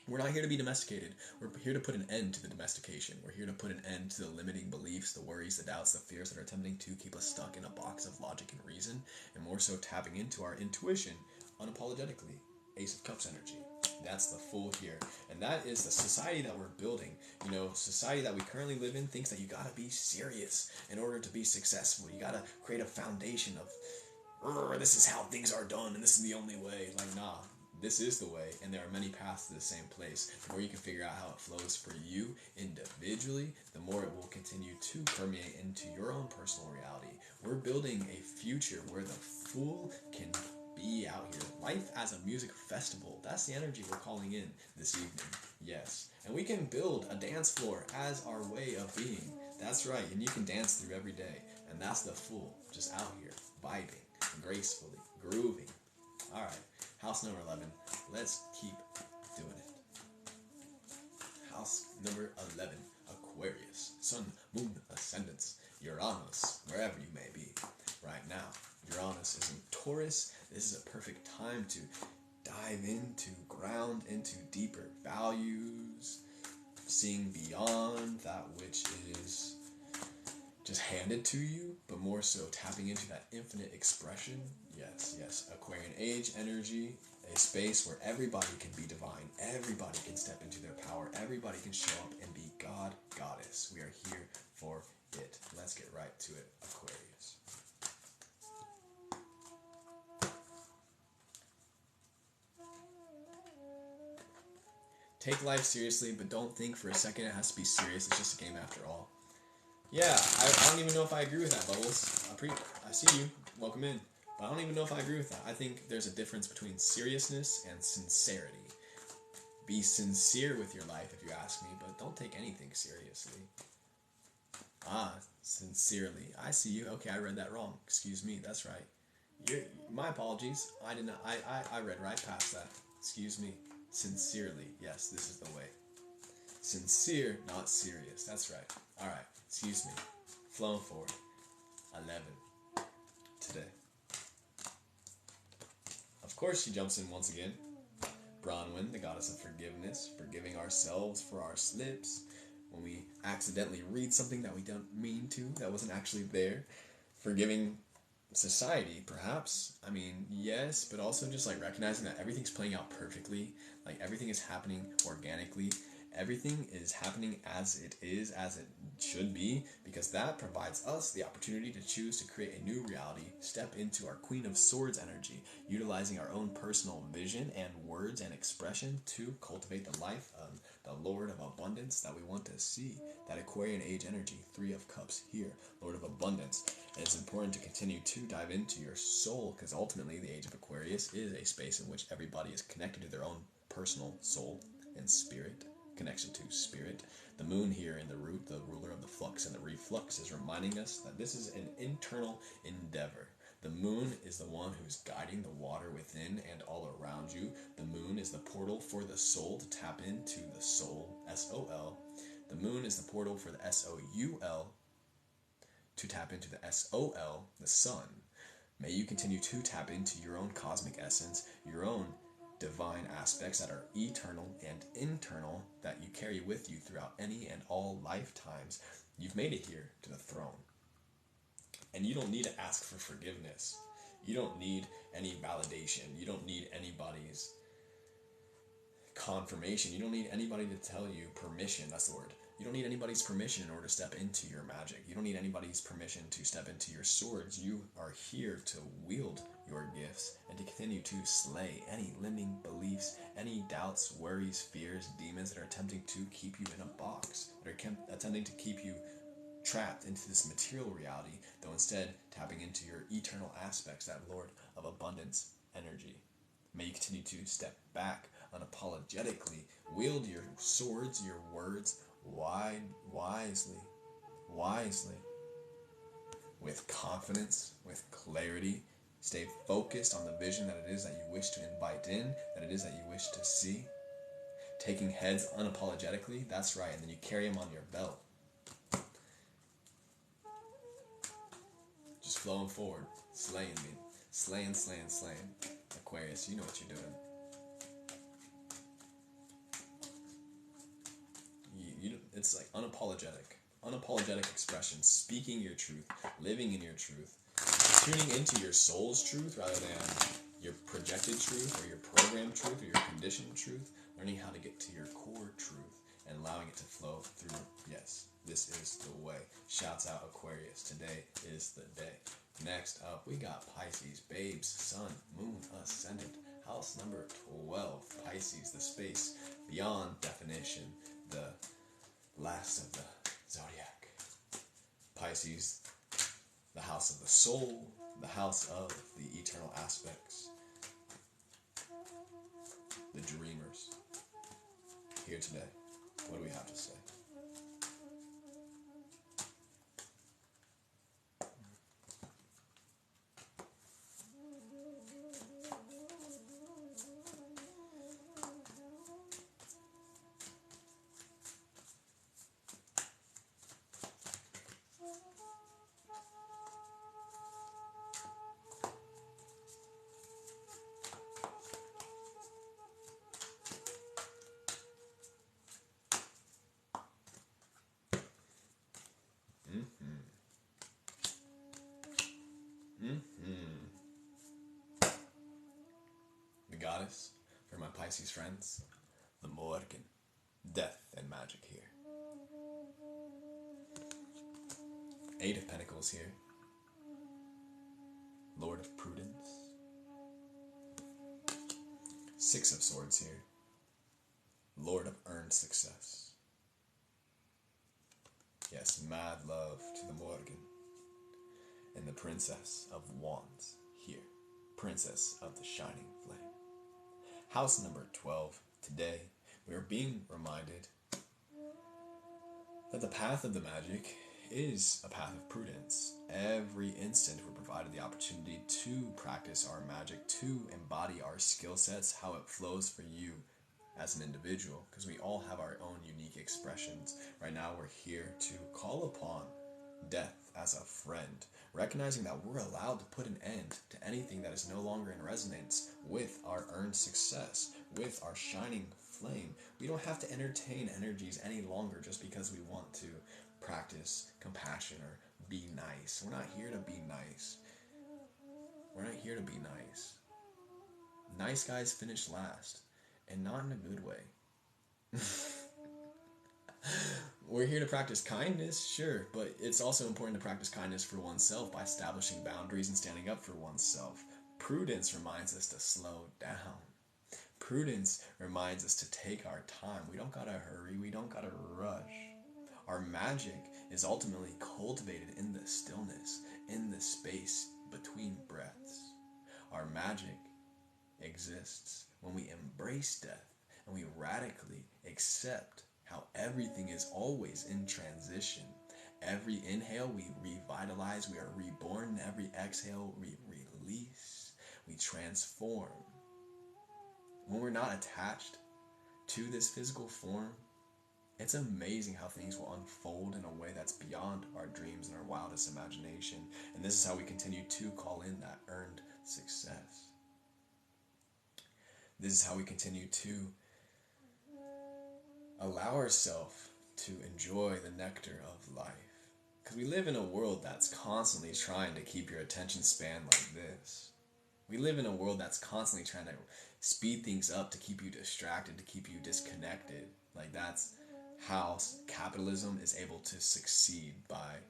We're not here to be domesticated. We're here to put an end to the domestication. We're here to put an end to the limiting beliefs, the worries, the doubts, the fears that are attempting to keep us stuck in a box of logic and reason, and more so tapping into our intuition unapologetically. Ace of Cups energy. That's the Fool here. And that is the society that we're building. You know, society that we currently live in thinks that you gotta be serious in order to be successful. You gotta create a foundation of, this is how things are done and this is the only way. Like, nah, this is the way, and there are many paths to the same place. The more you can figure out how it flows for you individually, the more it will continue to permeate into your own personal reality. We're building a future where the Fool can be out here. Life as a music festival. That's the energy we're calling in this evening. Yes. And we can build a dance floor as our way of being. That's right. And you can dance through every day. And that's the Fool. Just out here, vibing, gracefully, grooving. Alright. House number 11. Let's keep doing it. House number 11. Aquarius. Sun, Moon, Ascendants. Uranus. Wherever you may be right now. Uranus is in Taurus. This is a perfect time to dive into, ground into deeper values, seeing beyond that which is just handed to you, but more so tapping into that infinite expression. Yes, yes. Aquarian age energy, a space where everybody can be divine, everybody can step into their power, everybody can show up and be God, Goddess. We are here for it. Let's get right to it, Aquarius. Take life seriously, but don't think for a second it has to be serious. It's just a game after all. Yeah, I don't even know if I agree with that, Bubbles. I see you. Welcome in. But I don't even know if I agree with that. I think there's a difference between seriousness and sincerity. Be sincere with your life, if you ask me, but don't take anything seriously. Sincerely. I see you. Okay, I read that wrong. Excuse me. That's right. My apologies. I did not. I read right past that. Excuse me. Sincerely. Yes, this is the way. Sincere, not serious. That's right. Alright, excuse me. Flowing forward. 11. Today. Of course she jumps in once again. Bronwyn, the goddess of forgiveness, forgiving ourselves for our slips, when we accidentally read something that we don't mean to, that wasn't actually there. Forgiving society, perhaps. I mean, yes, but also just like recognizing that everything's playing out perfectly. Like everything is happening organically. Everything is happening as it is, as it should be, because that provides us the opportunity to choose to create a new reality, step into our Queen of Swords energy, utilizing our own personal vision and words and expression to cultivate the life of the Lord of Abundance that we want to see. That Aquarian age energy, 3 of Cups here, Lord of Abundance. And it's important to continue to dive into your soul, because ultimately the age of Aquarius is a space in which everybody is connected to their own personal soul and spirit. Connection to spirit. The moon here in the root, the ruler of the flux and the reflux, is reminding us that this is an internal endeavor. The moon is the one who's guiding the water within and all around you. The moon is the portal for the soul to tap into the soul, S-O-L. The moon is the portal for the S-O-U-L to tap into the S-O-L, the sun. May you continue to tap into your own cosmic essence, your own divine aspects that are eternal and internal that you carry with you throughout any and all lifetimes. You've made it here to the throne. And you don't need to ask for forgiveness. You don't need any validation. You don't need anybody's confirmation. You don't need anybody to tell you permission. That's the word. You don't need anybody's permission in order to step into your magic. You don't need anybody's permission to step into your swords. You are here to wield your gifts and to continue to slay any limiting beliefs, any doubts, worries, fears, demons that are attempting to keep you in a box, that are attempting to keep you trapped into this material reality, though instead tapping into your eternal aspects, that Lord of Abundance energy. May you continue to step back unapologetically, wield your swords, your words, wisely, with confidence, with clarity, Stay focused on the vision that it is that you wish to invite in, that it is that you wish to see. Taking heads unapologetically, that's right, and then you carry them on your belt. Just flowing forward, slaying me. Slaying. Aquarius, you know what you're doing. It's like unapologetic expression, speaking your truth, living in your truth, tuning into your soul's truth rather than your projected truth or your programmed truth or your conditioned truth, learning how to get to your core truth and allowing it to flow through. Yes, this is the way. Shouts out Aquarius. Today is the day. Next up, we got Pisces, babes, sun, moon, ascendant, house number 12, Pisces, the space beyond definition, the last of the Zodiac. Pisces, the house of the soul, the house of the eternal aspects, the dreamers. Here today, what do we have to say? The goddess, for my Pisces friends, the Morgan, death and magic here. Eight of Pentacles here, Lord of Prudence. Six of Swords here, Lord of Earned Success. Yes, mad love to the Morgan. And the Princess of Wands here, Princess of the Shining Flame. House number 12. Today, we are being reminded that the path of the magic is a path of prudence. Every instant we're provided the opportunity to practice our magic, to embody our skill sets, how it flows for you as an individual, because we all have our own unique expressions. Right now we're here to call upon death as a friend, recognizing that we're allowed to put an end to anything that is no longer in resonance with our earned success, with our shining flame. We don't have to entertain energies any longer just because we want to practice compassion or be nice. We're not here to be nice. We're not here to be nice. Nice guys finish last, and not in a good way. We're here to practice kindness, sure, but it's also important to practice kindness for oneself by establishing boundaries and standing up for oneself. Prudence reminds us to slow down. Prudence reminds us to take our time. We don't gotta hurry, we don't gotta rush. Our magic is ultimately cultivated in the stillness, in the space between breaths. Our magic exists when we embrace death and we radically accept how everything is always in transition. Every inhale we revitalize, we are reborn. Every exhale we release, we transform. When we're not attached to this physical form, it's amazing how things will unfold in a way that's beyond our dreams and our wildest imagination. And this is how we continue to call in that earned success. This is how we continue to allow ourselves to enjoy the nectar of life. Because we live in a world that's constantly trying to keep your attention span like this. We live in a world that's constantly trying to speed things up to keep you distracted, to keep you disconnected. Like, that's how capitalism is able to succeed, by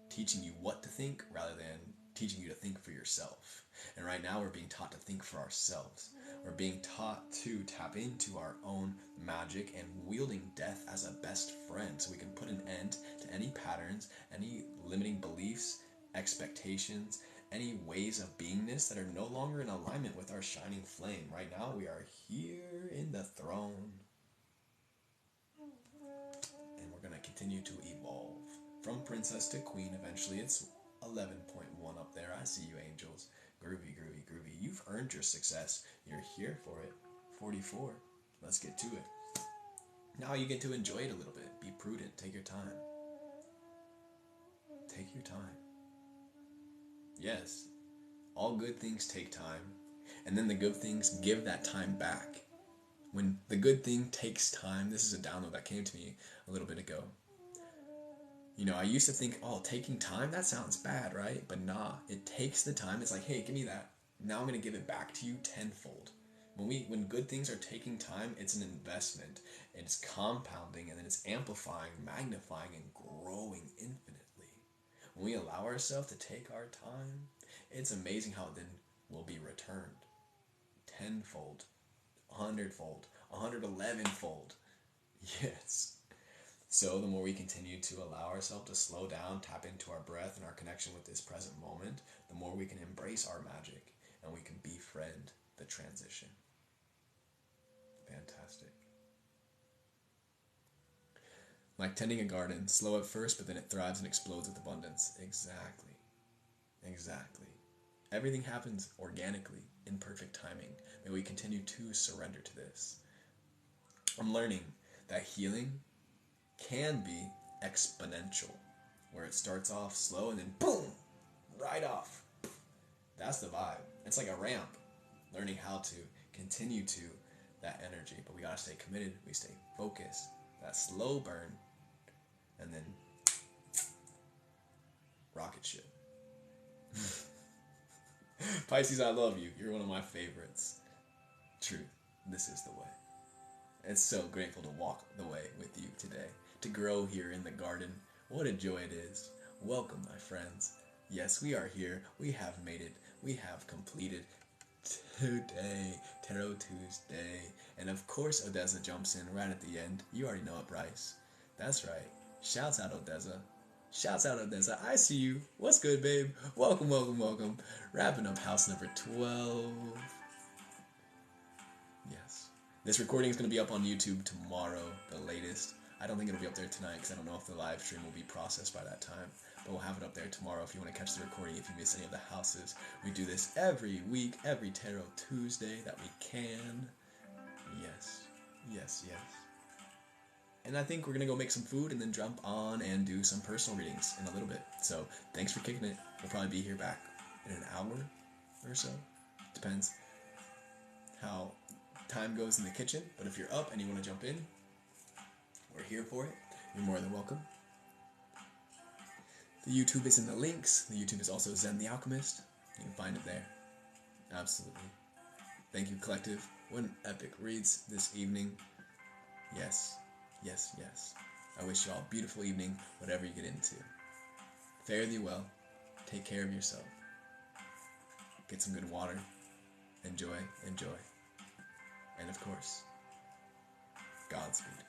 teaching you what to think rather than teaching you to think for yourself. And right now we're being taught to think for ourselves. We're being taught to tap into our own magic and wielding death as a best friend so we can put an end to any patterns, any limiting beliefs, expectations, any ways of beingness that are no longer in alignment with our shining flame. Right now we are here in the throne. And we're going to continue to evolve from princess to queen. Eventually it's 11.1 up there. I see you, angels. Groovy, groovy, groovy. You've earned your success. You're here for it. 44. Let's get to it. Now you get to enjoy it a little bit. Be prudent. Take your time. Take your time. Yes, all good things take time. And then the good things give that time back. When the good thing takes time, this is a download that came to me a little bit ago. You know, I used to think, oh, taking time, that sounds bad, right? But nah, it takes the time. It's like, hey, give me that. Now I'm going to give it back to you tenfold. When good things are taking time, it's an investment. It's compounding, and then it's amplifying, magnifying, and growing infinitely. When we allow ourselves to take our time, it's amazing how it then will be returned. Tenfold, 100-fold, 111-fold. Yes. So the more we continue to allow ourselves to slow down, tap into our breath and our connection with this present moment, the more we can embrace our magic and we can befriend the transition. Fantastic. Like tending a garden, slow at first, but then it thrives and explodes with abundance. Exactly. Exactly. Everything happens organically, in perfect timing. May we continue to surrender to this. I'm learning that healing can be exponential, where it starts off slow and then boom, right off. That's the vibe. It's like a ramp, learning how to continue to that energy, but we gotta stay committed, we stay focused, that slow burn, and then rocket ship. Pisces, I love you. You're one of my favorites. Truth, this is the way. It's so grateful to walk the way with you today, to grow here in the garden. What a joy it is. Welcome, my friends. Yes, we are here. We have made it. We have completed today, Tarot Tuesday. And of course, Odessa jumps in right at the end. You already know it, Bryce. That's right. Shouts out, Odessa. Shouts out, Odessa. I see you. What's good, babe? Welcome, welcome, welcome. Wrapping up house number 12. Yes. This recording is going to be up on YouTube tomorrow, the latest. I don't think it'll be up there tonight because I don't know if the live stream will be processed by that time. But we'll have it up there tomorrow if you want to catch the recording, if you miss any of the houses. We do this every week, every Tarot Tuesday that we can. Yes. Yes, yes. And I think we're going to go make some food and then jump on and do some personal readings in a little bit. So thanks for kicking it. We'll probably be here back in an hour or so. Depends how time goes in the kitchen. But if you're up and you want to jump in, we're here for it. You're more than welcome. The YouTube is in the links. The YouTube is also Zen the Alchemist. You can find it there. Absolutely. Thank you, Collective. What an epic reads this evening. Yes. Yes, yes. I wish you all a beautiful evening, whatever you get into. Fare thee well. Take care of yourself. Get some good water. Enjoy, enjoy. And of course, Godspeed.